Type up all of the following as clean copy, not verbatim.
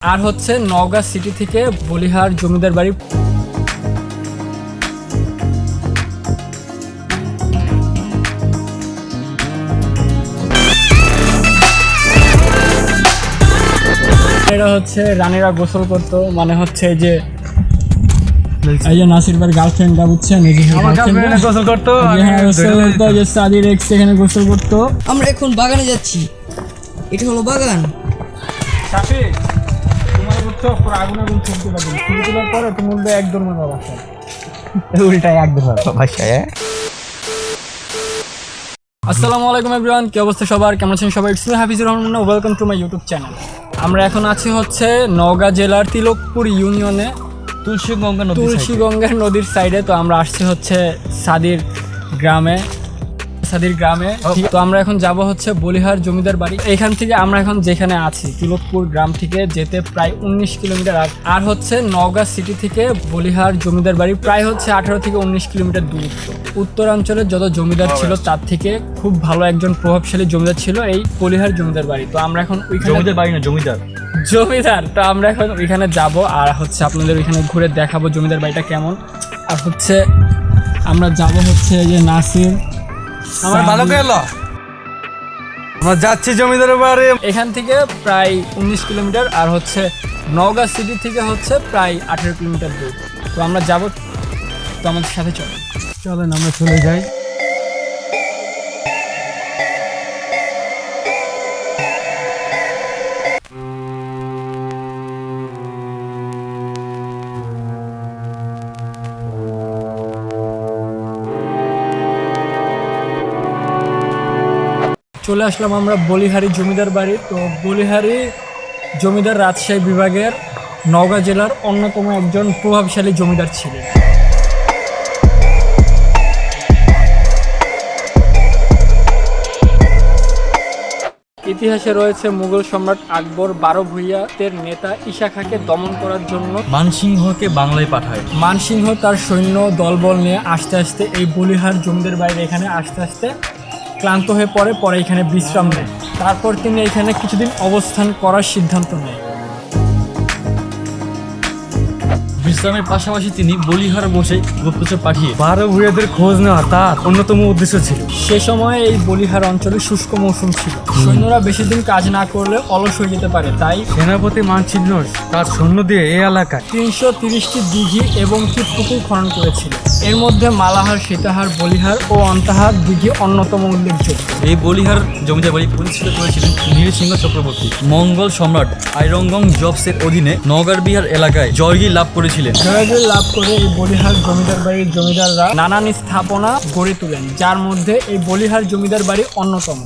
আর হচ্ছে নওগাঁ সিটি থেকে বলিহার জমিদার বাড়ি। এটা হচ্ছে রানীরা গোসল করতো, মানে হচ্ছে যে এই যে নাসির ভাইয়ের গার্লফ্রেন্ডটা বুঝছেন, এই যে গোসল করতো, যে সাদির এক্স এখানে গোসল করতো। আমরা এখন বাগানে যাচ্ছি, এটা হলো বাগান। আসসালামু আলাইকুম এভরিওয়ান, কি অবস্থা সবার, কেমন আছেন সবাই? It's me Hafizur Rahman, welcome to my YouTube channel. আমরা এখন আছি হচ্ছে নওগাঁ জেলার তিলকপুর ইউনিয়নে তুলসীগঙ্গা নদীর সাইডে। তো আমরা আসছি হচ্ছে সাদির গ্রামে। তো আমরা এখন যাব হচ্ছে বলিহার জমিদার বাড়ি। এখান থেকে আমরা এখন যেখানে আছি তিলকপুর গ্রাম থেকে যেতে প্রায় 19 কিলোমিটার, আর হচ্ছে নওগাঁ সিটি থেকে বলিহার জমিদার বাড়ি প্রায় হচ্ছে 18 থেকে 19 কিলোমিটার দূরত্ব। উত্তরাঞ্চলের যত জমিদার ছিল তার থেকে খুব ভালো একজন প্রভাবশালী জমিদার ছিল এই বলিহার জমিদার বাড়ি। তো আমরা এখন জমিদার তো আমরা এখন ওইখানে যাব, আর হচ্ছে আপনাদের ওইখানে ঘুরে দেখাবো জমিদার বাড়িটা কেমন। আর হচ্ছে আমরা যাব হচ্ছে যে নাসির আমার ভালো গেল, আমরা যাচ্ছি জমিদার বাড়ি। এখান থেকে প্রায় 19 কিলোমিটার, আর হচ্ছে নওগাঁ সিটি থেকে হচ্ছে প্রায় 18 কিলোমিটার দূর। তো আমরা যাব, তো আমাদের সাথে চলেন আমরা চলে যাই। চলে আসলাম আমরা বলিহারি জমিদার বাড়ি। তো বলিহারি জমিদার রাজশাহী বিভাগের নওগাঁ জেলার অন্যতম একজন প্রভাবশালী জমিদার ছিলেন। ইতিহাসে রয়েছে মুঘল সম্রাট আকবর 12 ভূঁইয়াদের নেতা ঈশা খাঁকে দমন করার জন্য মানসিংহকে বাংলায় পাঠায়। মানসিংহ তার সৈন্য দলবল নিয়ে আস্তে আস্তে এই বলিহার জমিদার বাড়ির এখানে আস্তে আস্তে ক্লান্ত হয়ে পরে এখানে বিশ্রাম নেয়। তারপর তিনি এখানে কিছুদিন অবস্থান করার সিদ্ধান্ত নেয়। বিশ্রামের পাশাপাশি তিনি বলিহার বসে গুপ্তচর পাঠিয়ে 12 ভূঁইয়াদের খোঁজ নেওয়া তার অন্যতম উদ্দেশ্য ছিল। সে সময় এই বলিহার অঞ্চলে শুষ্ক মৌসুম ছিল, সৈন্যরা বেশি দিন কাজ না করলে অলস হয়ে যেতে পারে, তাই সেনাপতি মানসিংহ তার সৈন্য দিয়ে এই এলাকায় 330টি দিঘি এবং পুকুর খনন করেছিল। এর মধ্যে মালাহার, সীতাহার, বলিহার ও অন্তাহার দিঘি অন্যতম উল্লেখযোগ্য। এই বলিহার জমিদার বাড়ি প্রতিষ্ঠিত করেছিলেন নৃসিংহ চক্রবর্তী। মঙ্গল সম্রাট আইরঙ্গং জবসের অধীনে নওগাঁ বিহার এলাকায় জয়গীর লাভ করেছিলেন। জয়গীর লাভ করে এই বলিহার জমিদার বাড়ির জমিদাররা নানান স্থাপনা গড়ে তোলেন, যার মধ্যে এই বলিহার জমিদার বাড়ি অন্যতম।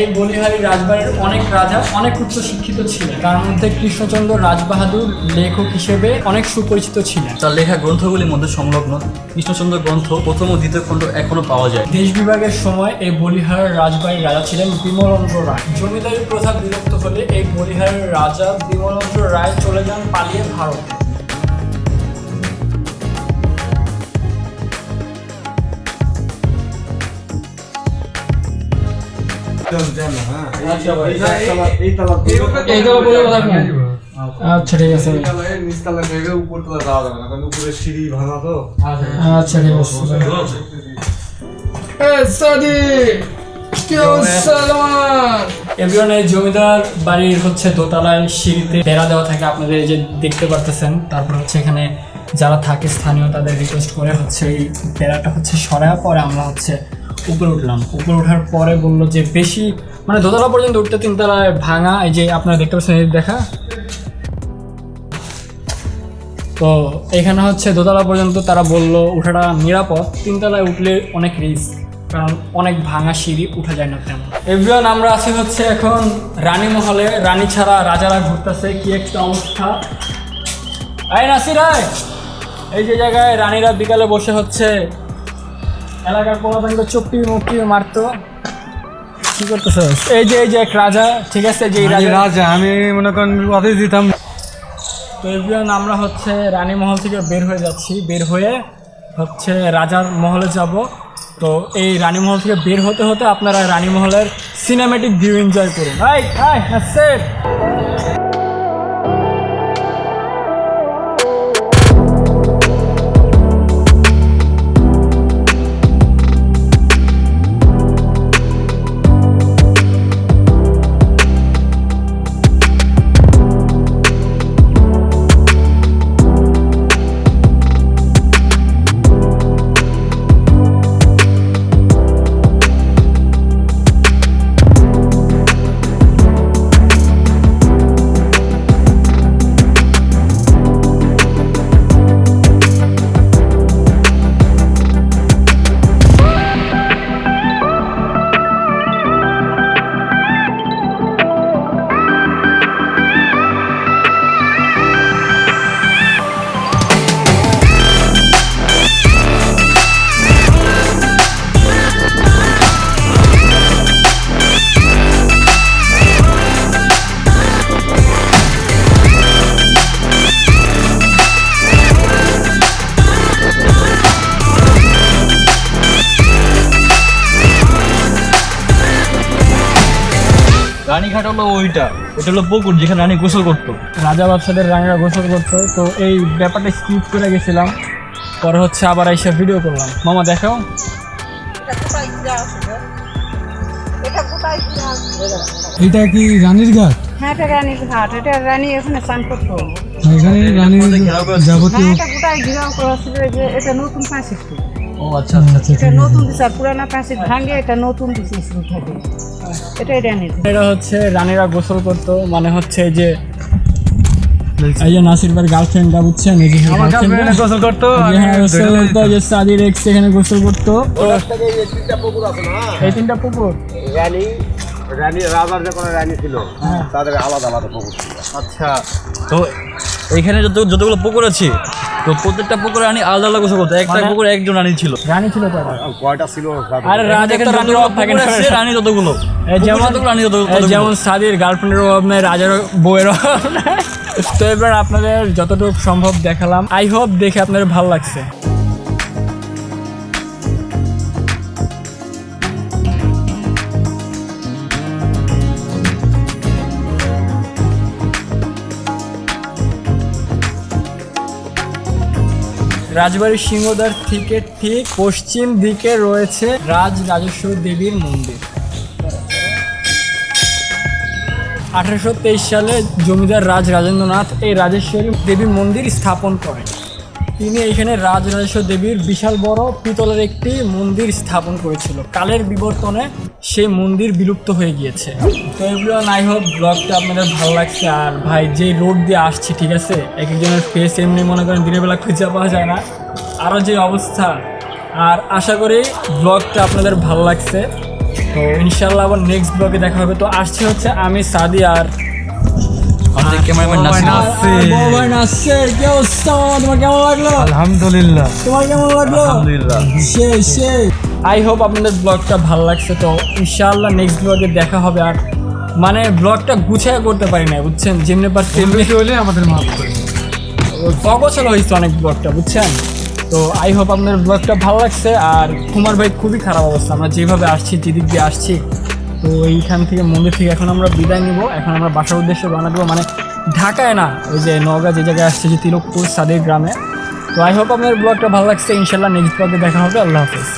এই বলিহারি রাজবাড়ির অনেক রাজা অনেক উচ্চ শিক্ষিত ছিলেন, তার মধ্যে কৃষ্ণচন্দ্র রাজবাহাদুর লেখক হিসেবে অনেক সুপরিচিত ছিলেন। তার লেখা গ্রন্থগুলির মধ্যে সংলগ্ন কৃষ্ণচন্দ্র গ্রন্থ প্রথম ও দ্বিতীয় খণ্ড এখনো পাওয়া যায়। দেশ বিভাগের সময় এই বলিহার রাজবাড়ির রাজা ছিলেন বিমলেন্দ্র রায়। জমিদারি প্রথা বিলুপ্ত হলে এই বলিহারের রাজা বিমলেন্দ্র রায় চলে যান পালিয়ে ভারতে। আচ্ছা ঠিক আছে, আচ্ছা ঠিক আছে। এই জমিদার বাড়ির হচ্ছে দোতলায় সিঁড়িতে বেড়া দেওয়া থাকে, আপনাদের এই যে দেখতে পারতেছেন। তারপর হচ্ছে এখানে যারা থাকে স্থানীয় তাদের রিকোয়েস্ট করে হচ্ছে এই বেড়াটা হচ্ছে সরায়, পরে আমরা হচ্ছে উপরে উঠলাম। উপরে ওঠার পরে বললো যে বেশি মানে দোতলা পর্যন্ত উঠতে 3 তলায় ভাঙা, এই যে আপনারা দেখতে পাচ্ছেন দেখা। তো এখানে হচ্ছে দোতলা পর্যন্ত তারা বললো উঠাটা নিরাপদ, 3 তলায় উঠলে অনেক রিস্ক, কারণ অনেক ভাঙা সিঁড়ি, উঠা যায় না তেমন। এভরিওয়ান, আমরা আছি হচ্ছে এখন রানী মহলে। রানী ছাড়া রাজারা ঘুরতেছে, কি একটা অবস্থা। এই নাসির, এই যে জায়গায় রানীরা বিকালে বসে হচ্ছে এলাকার পোলাপানকে চুপটি মুক্তি মারতো। কি করতেছ? এই যে এক রাজা, ঠিক আছে, যে রাজা আমি মনে করেন আদেশ দিতাম। তো এভরিওয়ান আমরা হচ্ছে রানী মহল থেকে বের হয়ে যাচ্ছি, বের হয়ে হচ্ছে রাজার মহলে যাব। তো এই রানী মহল থেকে বের হতে হতে আপনারা রানী মহলের সিনেমেটিক ভিউ এনজয় করুন। রানীঘাট হলো ওইটা, এটা হলো পুকুর যেখানে রানী গোসল করতো। রাজা বাদশাদের রানীরা গোসল করতো। তো এই ব্যাপারটা স্কিপ করে গেছিলাম, পরে হচ্ছে আবার এসে ভিডিও করলাম। মামা দেখাও। এটা কি রানীর ঘাট? হ্যাঁ, এটা রানীর ঘাট। এটা রানী এখানে স্নান করতো। এখানে রানীর যাবতীয় হ্যাঁ, এটা গোটাই ঘিরাও করা ছিল। যে এটা নতুন প্রাচীর তো। ও আচ্ছা আচ্ছা। এটা নতুন দিছে, আর পুরানা প্রাচীর ভাঙে এটা নতুন দিছে শুরু থাকে। এটাই রানীর। এটা হচ্ছে রানীরা গোসল করতো, মানে হচ্ছে এই যে নাসির ভাইয়ের গার্লফ্রেন্ডটা, বুঝছেন, এই যে আমার গার্লফ্রেন্ড গোসল করতো, আমি গোসল করতো, যে সাদির এক্স এখানে গোসল করতো। এই তিনটা পুকুর রানী রাজার যখন রানী ছিল তাদের আলাদা আলাদা পুকুর ছিল। আচ্ছা, তো এইখানে যতগুলো পুকুর আছে, তো প্রত্যেকটা পুকুরে রানী আলাদা আলাদা গোসল করতো। একটা পুকুরে একজন রানী ছিল। রানী ছিল তারা। কয়টা ছিল? আরে রাজা তো রানীর অভাব থাকে না, রানী ততগুলো, রানী যেমন সাদির গার্লফ্রেন্ডের অভাব নাই, রাজার বউয়ের অভাব নাই। তো এবার আপনাদের যতটুকু সম্ভব দেখালাম। আই হোপ দেখে আপনাদের ভালো লাগছে। রাজবাড়ির সিংহদ্বার থেকে ঠিক পশ্চিম দিকে রয়েছে রাজরাজেশ্বরী দেবীর মন্দির। 1823 সালে জমিদার রাজেন্দ্রনাথ এই রাজেশ্বরী দেবীর মন্দির স্থাপন করেন। তিনি এখানে রাজরাজেশ্বরী দেবীর বিশাল বড় পিতলের একটি মন্দির স্থাপন করেছিল। কালের বিবর্তনে সেই মন্দির বিলুপ্ত হয়ে গিয়েছে। তো এগুলো আই হোপ ব্লগটা আপনাদের ভালো লাগছে। আর ভাই, যে রোড দিয়ে আসছি, ঠিক আছে, এক একজনের ফেস এমনি মনে করেন দিনের বেলা খুঁজে পাওয়া যায় না, আরও যে অবস্থা। আর আশা করি ব্লগটা আপনাদের ভালো লাগছে। তো ইনশাল্লাহ আবার নেক্সট ব্লগে দেখা হবে। তো আসছে হচ্ছে আমি, সাদি আর আমাদের ক্যামেরাম্যান নাসির। কি অবস্থা মামা, তোমার কেমন লাগলো? আলহামদুলিল্লাহ। তোমার কেমন লাগলো? আলহামদুলিল্লাহ। আই হোপ আপনাদের ব্লগটা ভালো লাগছে। তো ইনশাআল্লাহ নেক্সট ব্লগে দেখা হবে। আর মানে ব্লগটা গুছিয়ে করতে পারি না, বুঝছেন, যেমনি পার তেমনি হলে আমাদের মাফ করে। অগোছালো হয়েছে অনেক ব্লগটা, বুঝছেন। তো আই হোপ আপনাদের ব্লগটা ভালো লাগছে। আর কুমার ভাই খুবই খারাপ অবস্থা, আমরা যেভাবে আসছি, যেদিক দিয়ে আসছি। তো এইখান থেকে মন্দির থেকে এখন আমরা বিদায় নিব। এখন আমরা বাসার উদ্দেশ্যে রওনা দেবো, মানে ঢাকায় না, ওই যে নওগাঁ যে জায়গায় আসছে, যে তিলকপুর সাদির গ্রামে। তো আই হোপ আপনাদের ব্লগটা ভালো লাগছে। ইনশাল্লাহ নেক্সট ব্লগে দেখা হবে। আল্লাহ হাফেজ।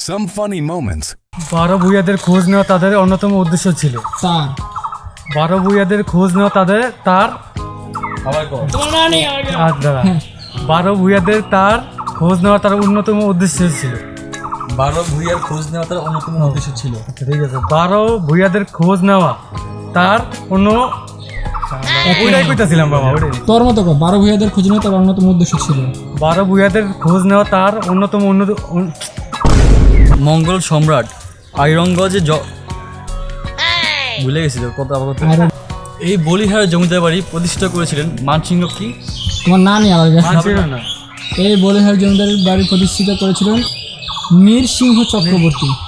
Some funny moments. 12 ভূঁইয়াদের খোঁজ নেওয়া তাদের অন্যতম উদ্দেশ্য ছিল। তার 12 ভূঁইয়াদের খোঁজ নেওয়া তার আর দাঁড়া 12 ভূঁইয়াদের তার খোঁজ নেওয়া তার অন্যতম উদ্দেশ্য ছিল। 12 ভূঁইয়ার খোঁজ নেওয়া তার অন্যতম উদ্দেশ্য ছিল। আচ্ছা, ঠিক আছে। 12 ভূঁইয়াদের খোঁজ নেওয়া তার ওইটাই কইতাছিলাম বাবা, ওইটাই। তোর মতো 12 ভূঁইয়াদের খোঁজ নেওয়া তার অন্যতম উদ্দেশ্য ছিল। 12 ভূঁইয়াদের খোঁজ নেওয়া তার অন্যতম মঙ্গল সম্রাট আইরঙ্গজে ভুলে গেছিল কত আবার কথা। এই বলিহার জমিদার বাড়ি প্রতিষ্ঠা করেছিলেন মানসিংহ কি? তোমার না নিয়ে আলাদা মানছিল না। এই বলিহার জমিদার বাড়ি প্রতিষ্ঠিত করেছিলেন নৃসিংহ চক্রবর্তী।